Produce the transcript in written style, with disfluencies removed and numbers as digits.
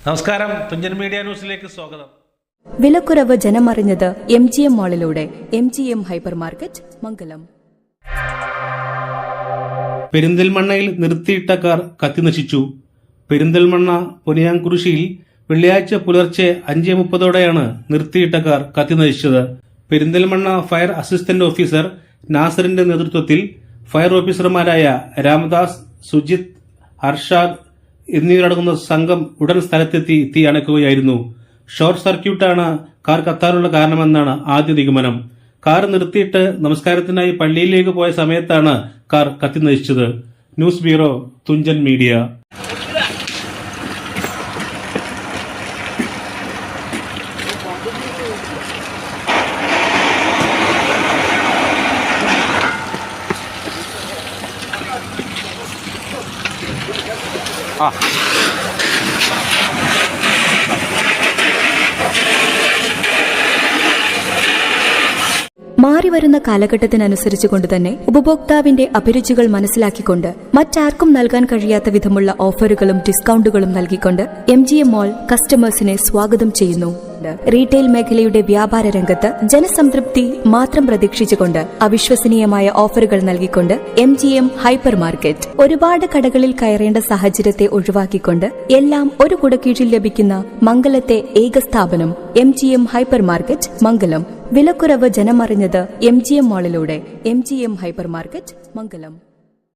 നമസ്കാരം, തുഞ്ചൻ മീഡിയ ന്യൂസിലേക്ക് സ്വാഗതം. വിലക്കുറവ് ജനമറിഞ്ഞത് MGM മാളിലൂടെ. MGM ഹൈപ്പർ മാർക്കറ്റ്, മംഗലം. പെരിന്തൽമണ്ണയിൽ നിർത്തിയിട്ട കാർ കത്തിനശിച്ചു. പെരിന്തൽമണ്ണ പൊനിയാംകുറിശ്ശിയിൽ വെള്ളിയാഴ്ച പുലർച്ചെ 5:30ഓടെയാണ് നിർത്തിയിട്ട കാർ കത്തിനശിച്ചത്. പെരിന്തൽമണ്ണ ഫയർ അസിസ്റ്റന്റ് ഓഫീസർ നാസറിന്റെ നേതൃത്വത്തിൽ ഫയർ ഓഫീസർമാരായ രാമദാസ്, സുജിത്, അർഷാദ് എന്നിവരടങ്ങുന്ന സംഘം ഉടൻ സ്ഥലത്തെത്തി തീ അണയ്ക്കുകയായിരുന്നു. ഷോർട്ട് സർക്യൂട്ടാണ് കാർ കത്താനുള്ള കാരണമെന്നാണ് ആദ്യ നിഗമനം. കാർ നിർത്തിയിട്ട് നമസ്കാരത്തിനായി പള്ളിയിലേക്ക് പോയ സമയത്താണ് കാർ കത്തിനശിച്ചത്. News bureau, Thunchan media. മാറിവരുന്ന കാലഘട്ടത്തിനനുസരിച്ചുകൊണ്ട് തന്നെ ഉപഭോക്താവിന്റെ അഭിരുചികൾ മനസ്സിലാക്കിക്കൊണ്ട് മറ്റാർക്കും നൽകാൻ കഴിയാത്ത വിധമുള്ള ഓഫറുകളും ഡിസ്കൗണ്ടുകളും നൽകിക്കൊണ്ട് MGM മാൾ കസ്റ്റമേഴ്സിനെ സ്വാഗതം ചെയ്യുന്നു. റീറ്റെയിൽ മേഖലയുടെ വ്യാപാര രംഗത്ത് ജനസംതൃപ്തി മാത്രം പ്രതീക്ഷിച്ചുകൊണ്ട് അവിശ്വസനീയമായ ഓഫറുകൾ നൽകിക്കൊണ്ട് MGM ഹൈപ്പർ മാർക്കറ്റ്. ഒരുപാട് കടകളിൽ കയറേണ്ട സാഹചര്യത്തെ ഒഴിവാക്കിക്കൊണ്ട് എല്ലാം ഒരു കുടക്കീഴിൽ ലഭിക്കുന്ന മംഗലത്തെ ഏക സ്ഥാപനം MGM ഹൈപ്പർ മാർക്കറ്റ്, മംഗലം. വിലക്കുറവ് ജനമറിഞ്ഞത് MGM മാളിലൂടെ. MGM ഹൈപ്പർ മാർക്കറ്റ്, മംഗലം.